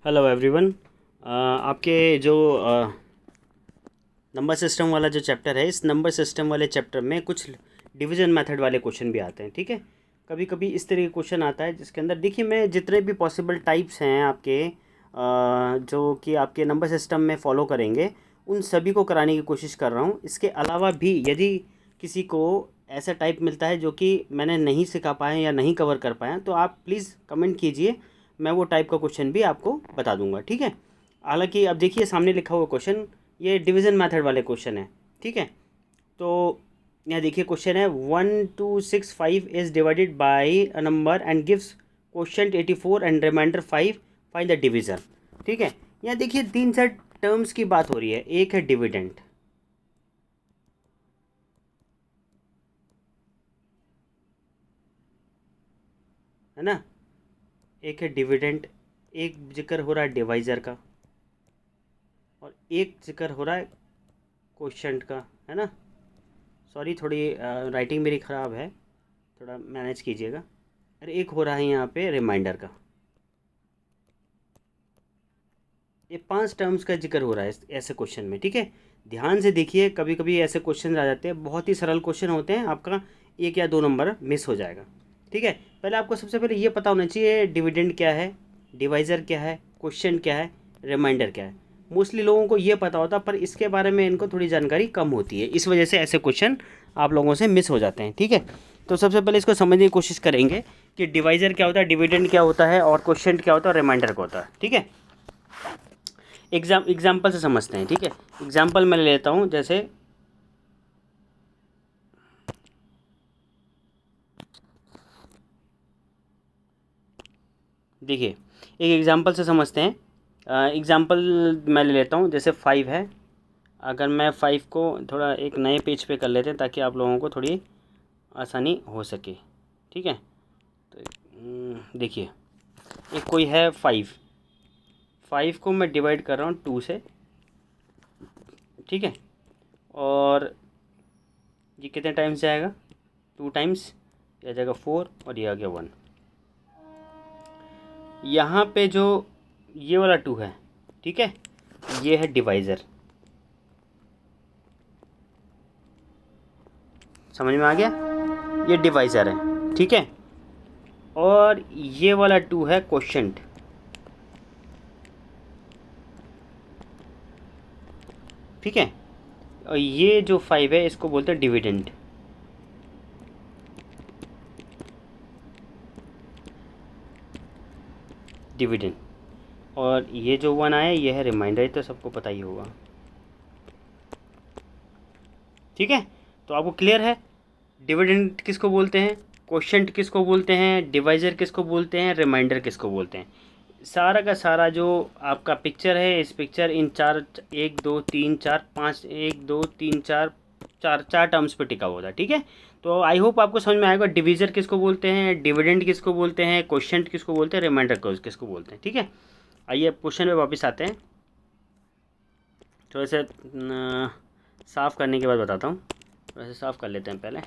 Hello everyone. आपके जो number system वाला जो चैप्टर है, इस नंबर सिस्टम वाले चैप्टर में कुछ डिवीज़न मेथड वाले क्वेश्चन भी आते हैं। ठीक है, कभी कभी इस तरह के क्वेश्चन आता है जिसके अंदर देखिए मैं जितने भी पॉसिबल टाइप्स हैं आपके जो कि आपके नंबर सिस्टम में फॉलो करेंगे उन सभी को कराने की कोशिश कर रहा हूँ। इसके अलावा भी यदि किसी को ऐसा टाइप मिलता है जो कि मैंने नहीं सिखा पाया या नहीं कवर कर पाया तो आप प्लीज़ कमेंट कीजिए, मैं वो टाइप का क्वेश्चन भी आपको बता दूंगा। ठीक है, हालांकि अब देखिए सामने लिखा हुआ क्वेश्चन ये डिवीज़न मेथड वाले क्वेश्चन है। ठीक है, तो यहाँ देखिए क्वेश्चन है 1265 is divided by a number and gives quotient 84 and reminder 5, find the divisor. ठीक है, यहाँ देखिए तीन चार टर्म्स की बात हो रही है। एक है डिविडेंड, है ना, एक है डिविडेंड, एक जिक्र हो रहा है डिवाइज़र का और एक जिक्र हो रहा है क्वोशिएंट का, है ना। सॉरी, थोड़ी राइटिंग मेरी ख़राब है, थोड़ा मैनेज कीजिएगा। और एक हो रहा है यहाँ पे रिमाइंडर का। ये 5 टर्म्स का जिक्र हो रहा है ऐसे क्वेश्चन में। ठीक है, ध्यान से देखिए, कभी कभी ऐसे क्वेश्चन आ जाते हैं, बहुत ही सरल क्वेश्चन होते हैं, आपका 1 या 2 नंबर मिस हो जाएगा। ठीक है, पहले आपको सबसे पहले ये पता होना चाहिए डिविडेंड क्या है, डिवाइज़र क्या है, क्वोशिएंट क्या है, रिमाइंडर क्या है। मोस्टली लोगों को ये पता होता पर इसके बारे में इनको थोड़ी जानकारी कम होती है, इस वजह से ऐसे क्वेश्चन आप लोगों से मिस हो जाते हैं। ठीक है, तो सबसे पहले इसको समझने की कोशिश करेंगे कि डिवाइज़र क्या होता है, डिविडेंड क्या होता है और क्वोशिएंट क्या होता है और रिमाइंडर क्या होता है। ठीक है, एग्जाम्पल से समझते हैं। ठीक है, एग्जाम्पल मैं ले लेता हूँ, जैसे देखिए एक एग्जाम्पल से समझते हैं। एग्जाम्पल मैं ले लेता हूँ, जैसे 5 है। अगर मैं 5 को थोड़ा एक नए पेज पे कर लेते हैं ताकि आप लोगों को थोड़ी आसानी हो सके। ठीक है, तो देखिए एक कोई है 5 को मैं डिवाइड कर रहा हूँ 2 से। ठीक है, और ये कितने टाइम्स जाएगा, 2 टाइम्स, यह जाएगा 4 और ये आ गया 1। यहाँ पे जो ये वाला 2 है, ठीक है, ये है डिवाइज़र। समझ में आ गया, ये डिवाइज़र है। ठीक है, और ये वाला 2 है क्वोशिएंट। ठीक है, और ये जो 5 है इसको बोलते हैं डिविडेंड। डिविडेंड, और ये जो 1 आया ये है रिमाइंडर, तो सबको पता ही होगा। ठीक है, तो आपको क्लियर है डिविडेंड किसको बोलते हैं, क्वोशिएंट किसको बोलते हैं, डिवाइज़र किसको बोलते हैं, रिमाइंडर किसको बोलते हैं। सारा का सारा जो आपका पिक्चर है, इस पिक्चर इन 4, 1 2 3 4 5, 1 2 3 4 चार टर्म्स पे टिका हुआ था। ठीक है, तो आई होप आपको समझ में आएगा डिवीज़र किसको बोलते हैं, डिविडेंड किसको बोलते हैं, क्वोशिएंट किसको बोलते हैं, रिमाइंडर किसको बोलते हैं। ठीक है, आइए क्वेश्चन पे वापस आते हैं। थोड़ा सा साफ़ करने के बाद बताता हूँ, थोड़ा सा साफ़ कर लेते हैं पहले,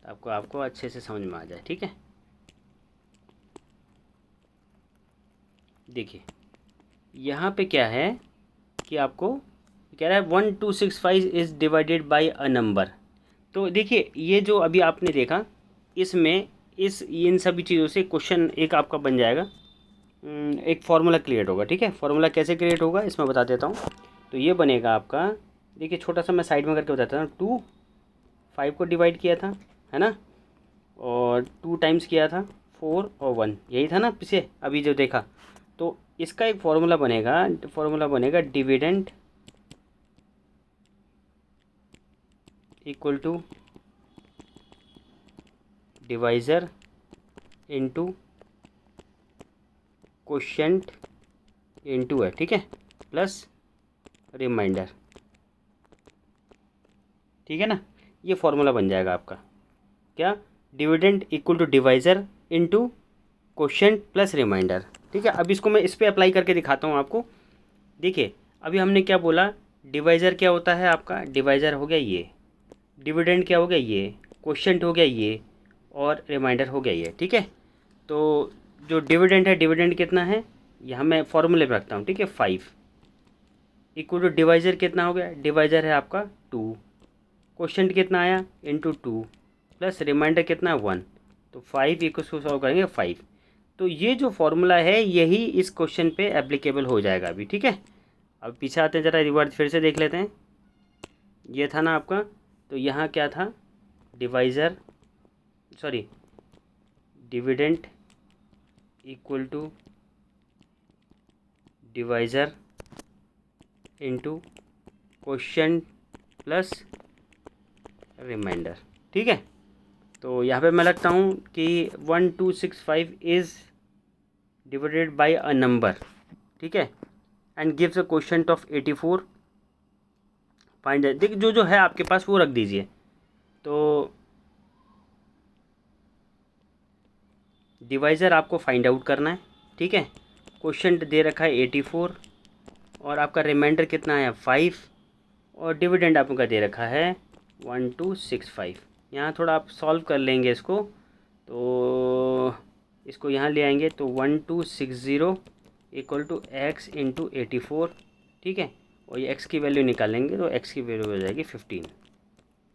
आपको अच्छे से समझ में आ जाए। ठीक है, देखिए यहाँ पे क्या है कि आपको कह रहा है 1265 is divided by a number. तो देखिए ये जो अभी आपने देखा, इसमें इन सभी चीज़ों से क्वेश्चन एक आपका बन जाएगा, एक फार्मूला क्रिएट होगा। ठीक है, फार्मूला कैसे क्रिएट होगा इसमें बता देता हूँ। तो ये बनेगा आपका, देखिए छोटा सा मैं साइड में करके बताता हूँ। 2 5 को डिवाइड किया था, है ना, और 2 टाइम्स किया था 4 और 1, यही था ना पीछे अभी जो देखा। तो इसका एक फार्मूला बनेगा dividend equal to divisor into quotient into है। ठीक है, प्लस रिमाइंडर। ठीक है ना, ये फार्मूला बन जाएगा आपका, क्या, dividend equal to divisor into quotient plus reminder. ठीक है, अब इसको मैं इस पर अप्लाई करके दिखाता हूँ आपको। देखिए अभी हमने क्या बोला, डिवाइज़र क्या होता है आपका, डिवाइज़र हो गया ये, डिविडेंड क्या हो गया ये, क्वोशिएंट हो गया ये, और रिमाइंडर हो गया ये। ठीक है, तो जो डिविडेंड है, डिविडेंड कितना है, यहाँ मैं फॉर्मूले पे रखता हूँ, ठीक है। 5 इक्वल टू डिवाइज़र कितना हो गया, डिवाइज़र है आपका 2, क्वोशिएंट कितना आया इंटू 2 प्लस रिमाइंडर कितना 1, तो 5 इक्वल टू सॉल्व करेंगे 5। तो ये जो फॉर्मूला है यही इस क्वेश्चन पे एप्लीकेबल हो जाएगा अभी, ठीक है। अब पीछे आते हैं, ज़रा रिवर्स फिर से देख लेते हैं। ये था ना आपका, तो यहाँ क्या था, divisor sorry dividend equal to divisor into quotient plus reminder, ठीक है। तो यहाँ पे मैं लगता हूँ कि 1265 is divided by a number, ठीक है, and gives a quotient of 84। Find, देखिए जो है आपके पास वो रख दीजिए। तो डिवाइज़र आपको फाइंड आउट करना है, ठीक है। क्वोशिएंट दे रखा है 84 और आपका रिमाइंडर कितना है 5 और डिविडेंड आपका दे रखा है 1265। यहाँ थोड़ा आप सॉल्व कर लेंगे इसको, तो इसको यहाँ ले आएंगे तो 1260 इक्वल टू एक्स इंटू 84, ठीक है। और ये एक्स की वैल्यू निकालेंगे तो एक्स की वैल्यू हो जाएगी 15,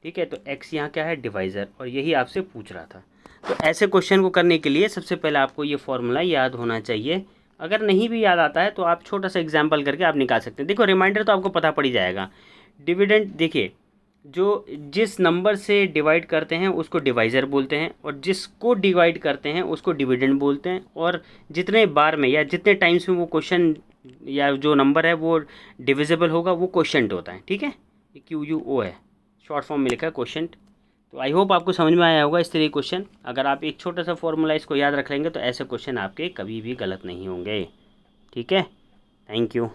ठीक है। तो एक्स यहाँ क्या है, डिवाइज़र, और यही आपसे पूछ रहा था। तो ऐसे क्वेश्चन को करने के लिए सबसे पहले आपको ये फॉर्मूला याद होना चाहिए। अगर नहीं भी याद आता है तो आप छोटा सा एग्जाम्पल करके आप निकाल सकते हैं। देखो रिमाइंडर तो आपको पता पड़ ही जाएगा। डिविडेंड देखिए, जो जिस नंबर से डिवाइड करते हैं उसको डिवाइज़र बोलते हैं, और जिसको डिवाइड करते हैं उसको डिविडेंड बोलते हैं, और जितने बार में या जितने टाइम्स में वो क्वेश्चन या जो नंबर है वो डिविजिबल होगा वो क्वोशिएंट होता है, ठीक है। QUO है, शॉर्ट फॉर्म में लिखा है क्वोशिएंट। तो आई होप आपको समझ में आया होगा इस तरह क्वेश्चन। अगर आप एक छोटा सा फॉर्मूला इसको याद रख लेंगे तो ऐसे क्वेश्चन आपके कभी भी गलत नहीं होंगे, ठीक है। Thank you.